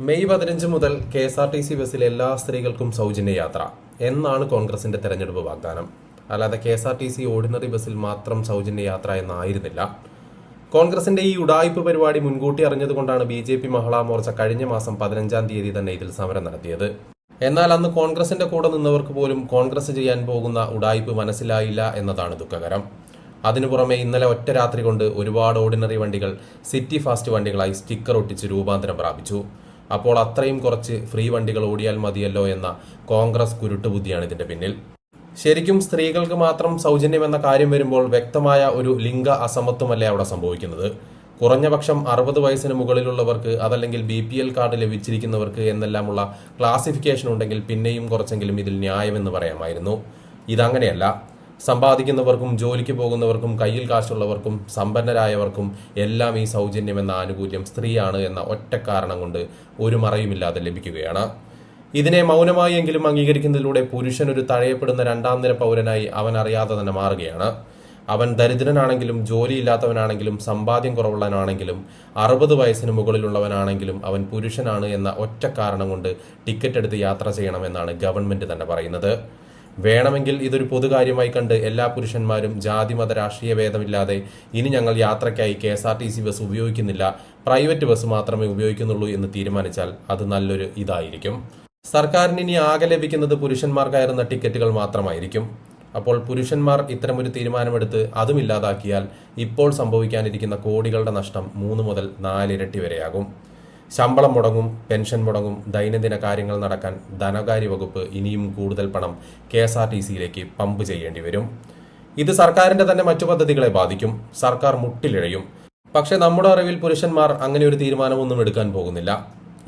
May 15 മുതൽ KSRTC ബസ്സിൽ എല്ലാ സ്ത്രീകൾക്കും സൗജന്യ യാത്ര എന്നാണ് കോൺഗ്രസിന്റെ തെരഞ്ഞെടുപ്പ് വാഗ്ദാനം. അല്ലാതെ KSRTC ഓർഡിനറി ബസ്സിൽ മാത്രം സൗജന്യ യാത്ര എന്നായിരുന്നില്ല. കോൺഗ്രസിന്റെ ഈ ഉഡായിപ്പ് പരിപാടി മുൻകൂട്ടി അറിഞ്ഞതുകൊണ്ടാണ് BJP മഹിളാ മോർച്ച കഴിഞ്ഞ മാസം 15-ാം തീയതി തന്നെ ഇതിൽ സമരം നടത്തിയത്. എന്നാൽ അന്ന് കോൺഗ്രസിന്റെ കൂടെ നിന്നവർക്ക് പോലും കോൺഗ്രസ് ചെയ്യാൻ പോകുന്ന ഉഡായിപ്പ് മനസ്സിലായില്ല എന്നതാണ് ദുഃഖകരം. അതിനു പുറമെ ഇന്നലെ ഒറ്റ രാത്രി കൊണ്ട് ഒരുപാട് ഓർഡിനറി വണ്ടികൾ സിറ്റി ഫാസ്റ്റ് വണ്ടികളായി സ്റ്റിക്കർ ഒട്ടിച്ച് രൂപാന്തരം പ്രാപിച്ചു. അപ്പോൾ അത്രയും കുറച്ച് ഫ്രീ വണ്ടികൾ ഓടിയാൽ മതിയല്ലോ എന്ന കോൺഗ്രസ് കുരുട്ടുബുദ്ധിയാണ് ഇതിന്റെ പിന്നിൽ. ശരിക്കും സ്ത്രീകൾക്ക് മാത്രം സൗജന്യം എന്ന കാര്യം വരുമ്പോൾ വ്യക്തമായ ഒരു ലിംഗ അസമത്വമല്ലേ അവിടെ സംഭവിക്കുന്നത്. കുറഞ്ഞപക്ഷം 60 വയസ്സിന് മുകളിലുള്ളവർക്ക്, അതല്ലെങ്കിൽ BPL കാർഡ് ലഭിച്ചിരിക്കുന്നവർക്ക് എന്നെല്ലാമുള്ള ക്ലാസിഫിക്കേഷൻ ഉണ്ടെങ്കിൽ പിന്നെയും കുറച്ചെങ്കിലും ഇതിൽ ന്യായമെന്ന് പറയാമായിരുന്നു. ഇതങ്ങനെയല്ല. സമ്പാദിക്കുന്നവർക്കും ജോലിക്ക് പോകുന്നവർക്കും കയ്യിൽ കാശുള്ളവർക്കും സമ്പന്നരായവർക്കും എല്ലാം ഈ സൗജന്യം എന്ന ആനുകൂല്യം സ്ത്രീയാണ് എന്ന ഒറ്റ കാരണം കൊണ്ട് ഒരു മറയുമില്ലാതെ ലഭിക്കുകയാണ്. ഇതിനെ മൗനമായി എങ്കിലും അംഗീകരിക്കുന്നതിലൂടെ പുരുഷൻ ഒരു തഴയപ്പെടുന്ന 2ാം നിര പൗരനായി അവൻ അറിയാതെ തന്നെ മാറുകയാണ്. അവൻ ദരിദ്രനാണെങ്കിലും ജോലിയില്ലാത്തവനാണെങ്കിലും സമ്പാദ്യം കുറവുള്ളവനാണെങ്കിലും 60 വയസ്സിന് മുകളിലുള്ളവനാണെങ്കിലും അവൻ പുരുഷനാണ് എന്ന ഒറ്റ കാരണം കൊണ്ട് ടിക്കറ്റ് എടുത്ത് യാത്ര ചെയ്യണമെന്നാണ് ഗവൺമെന്റ് തന്നെ പറയുന്നത്. വേണമെങ്കിൽ ഇതൊരു പൊതുകാര്യമായി കണ്ട് എല്ലാ പുരുഷന്മാരും ജാതിമത രാഷ്ട്രീയ ഭേദമില്ലാതെ ഇനി ഞങ്ങൾ യാത്രയ്ക്കായി KSRTC ബസ് ഉപയോഗിക്കുന്നില്ല, പ്രൈവറ്റ് ബസ് മാത്രമേ ഉപയോഗിക്കുന്നുള്ളൂ എന്ന് തീരുമാനിച്ചാൽ അത് നല്ലൊരു ഇതായിരിക്കും. സർക്കാരിന് ഇനി ആകെ ലഭിക്കുന്നത് പുരുഷന്മാർക്കായിരുന്ന ടിക്കറ്റുകൾ മാത്രമായിരിക്കും. അപ്പോൾ പുരുഷന്മാർ ഇത്തരമൊരു തീരുമാനമെടുത്ത് അതും ഇല്ലാതാക്കിയാൽ ഇപ്പോൾ സംഭവിക്കാനിരിക്കുന്ന കോടികളുടെ നഷ്ടം 3 മുതൽ 4 ഇരട്ടി വരെയാകും. ശമ്പളം മുടങ്ങും, പെൻഷൻ മുടങ്ങും, ദൈനംദിന കാര്യങ്ങൾ നടക്കാൻ ധനകാര്യ വകുപ്പ് ഇനിയും കൂടുതൽ പണം KSRTCയിലേക്ക് പമ്പ് ചെയ്യേണ്ടി വരും. ഇത് സർക്കാരിന്റെ തന്നെ മറ്റു പദ്ധതികളെ ബാധിക്കും. സർക്കാർ മുട്ടിലിഴയും. പക്ഷെ നമ്മുടെ അറിവിൽ പുരുഷന്മാർ അങ്ങനെ ഒരു തീരുമാനമൊന്നും എടുക്കാൻ പോകുന്നില്ല.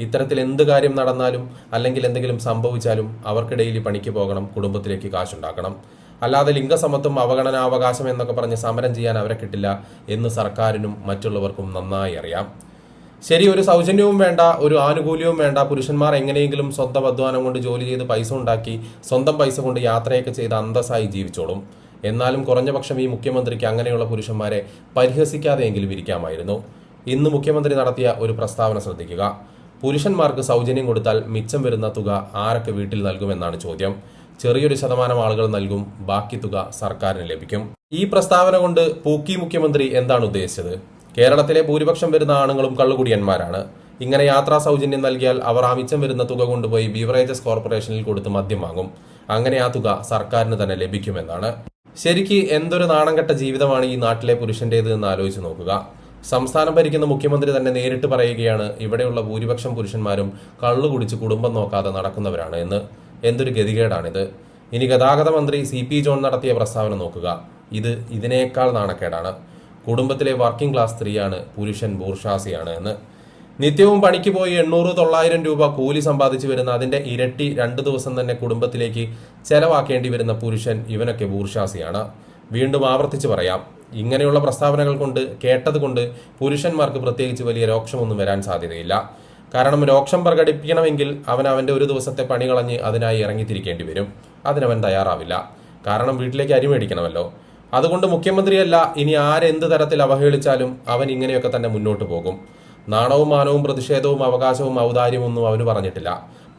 ഇത്തരത്തിൽ എന്ത് കാര്യം നടന്നാലും അല്ലെങ്കിൽ എന്തെങ്കിലും സംഭവിച്ചാലും അവർക്ക് ഡെയിലി പണിക്ക് പോകണം, കുടുംബത്തിലേക്ക് കാശുണ്ടാക്കണം. അല്ലാതെ ലിംഗസമത്വം, അവഗണനാവകാശം എന്നൊക്കെ പറഞ്ഞ് സമരം ചെയ്യാൻ അവരെ കിട്ടില്ല എന്ന് സർക്കാരിനും മറ്റുള്ളവർക്കും നന്നായി അറിയാം. ശരി, ഒരു സൗജന്യവും വേണ്ട, ഒരു ആനുകൂല്യവും വേണ്ട, പുരുഷന്മാർ എങ്ങനെയെങ്കിലും സ്വന്തം അധ്വാനം കൊണ്ട് ജോലി ചെയ്ത് പൈസ ഉണ്ടാക്കി സ്വന്തം പൈസ കൊണ്ട് യാത്രയൊക്കെ ചെയ്ത് അന്തസ്സായി ജീവിച്ചോളും. എന്നാലും കുറഞ്ഞപക്ഷം ഈ മുഖ്യമന്ത്രിക്ക് അങ്ങനെയുള്ള പുരുഷന്മാരെ പരിഹസിക്കാതെയെങ്കിലും ഇരിക്കാമായിരുന്നു. ഇന്ന് മുഖ്യമന്ത്രി നടത്തിയ ഒരു പ്രസ്താവന ശ്രദ്ധിക്കുക. പുരുഷന്മാർക്ക് സൗജന്യം കൊടുത്താൽ മിച്ചം വരുന്ന തുക ആരൊക്കെ വീട്ടിൽ നൽകുമെന്നാണ് ചോദ്യം. ചെറിയൊരു ശതമാനം ആളുകൾ നൽകും, ബാക്കി തുക സർക്കാരിന് ലഭിക്കും. ഈ പ്രസ്താവന കൊണ്ട് പൂക്കി മുഖ്യമന്ത്രി എന്താണ് ഉദ്ദേശിച്ചത്? കേരളത്തിലെ ഭൂരിപക്ഷം വരുന്ന ആണുങ്ങളും കള്ളുകുടിയന്മാരാണ്. ഇങ്ങനെ യാത്രാ സൗജന്യം നൽകിയാൽ അവർ ആ മിച്ചം വരുന്ന തുക കൊണ്ടുപോയി ബീവറേജസ് കോർപ്പറേഷനിൽ കൊടുത്ത് മദ്യം വാങ്ങും. അങ്ങനെ ആ തുക സർക്കാരിന് തന്നെ ലഭിക്കുമെന്നാണ്. ശരിക്ക് എന്തൊരു നാണംകെട്ട ജീവിതമാണ് ഈ നാട്ടിലെ പുരുഷന്റേത് എന്ന് ആലോചിച്ച് നോക്കുക. സംസ്ഥാനം ഭരിക്കുന്ന മുഖ്യമന്ത്രി തന്നെ നേരിട്ട് പറയുകയാണ് ഇവിടെയുള്ള ഭൂരിപക്ഷം പുരുഷന്മാരും കള്ളു കുടിച്ച് കുടുംബം നോക്കാതെ നടക്കുന്നവരാണ് എന്ന്. എന്തൊരു ഗതികേടാണിത്. ഇനി ഗതാഗത മന്ത്രി CP ജോൺ നടത്തിയ പ്രസ്താവന നോക്കുക. ഇതിനേക്കാൾ നാണക്കേടാണ്. കുടുംബത്തിലെ വർക്കിംഗ് ക്ലാസ് സ്ത്രീയാണ്, പുരുഷൻ ബൂർഷാസിയാണ് എന്ന്. നിത്യവും പണിക്ക് പോയി 800-900 രൂപ കൂലി സമ്പാദിച്ചു വരുന്ന അതിന്റെ ഇരട്ടി 2 ദിവസം തന്നെ കുടുംബത്തിലേക്ക് ചെലവാക്കേണ്ടി വരുന്ന പുരുഷൻ, ഇവനൊക്കെ ബൂർഷാസിയാണ്. വീണ്ടും ആവർത്തിച്ച് പറയാം, ഇങ്ങനെയുള്ള പ്രസ്താവനകൾ കൊണ്ട് കേട്ടത് കൊണ്ട് പുരുഷന്മാർക്ക് പ്രത്യേകിച്ച് വലിയ രോക്ഷമൊന്നും വരാൻ സാധ്യതയില്ല. കാരണം രോക്ഷം പ്രകടിപ്പിക്കണമെങ്കിൽ അവന്റെ ഒരു ദിവസത്തെ പണി കളഞ്ഞ് അതിനായി ഇറങ്ങിത്തിരിക്കേണ്ടി വരും. അതിനവൻ തയ്യാറാവില്ല. കാരണം വീട്ടിലേക്ക് അരി മേടിക്കണമല്ലോ. അതുകൊണ്ട് മുഖ്യമന്ത്രിയല്ല, ഇനി ആരെന്ത് തരത്തിൽ അവഹേളിച്ചാലും അവൻ ഇങ്ങനെയൊക്കെ തന്നെ മുന്നോട്ട് പോകും. നാണവും മാനവും പ്രതിഷേധവും അവകാശവും ഔദാര്യമൊന്നും അവന്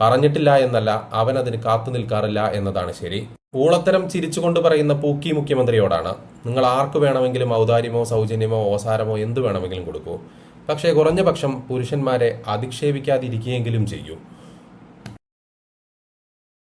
പറഞ്ഞിട്ടില്ല എന്നല്ല, അവൻ അതിന് കാത്തു നിൽക്കാറില്ല എന്നതാണ് ശരി. ഊളത്തരം ചിരിച്ചുകൊണ്ട് പറയുന്ന പൂക്കി മുഖ്യമന്ത്രിയോടാണ്, നിങ്ങൾ ആർക്ക് വേണമെങ്കിലും ഔദാര്യമോ സൗജന്യമോ ഓസാരമോ എന്ത് വേണമെങ്കിലും കൊടുക്കൂ, പക്ഷേ കുറഞ്ഞപക്ഷം പുരുഷന്മാരെ അധിക്ഷേപിക്കാതിരിക്കുകയെങ്കിലും ചെയ്യൂ.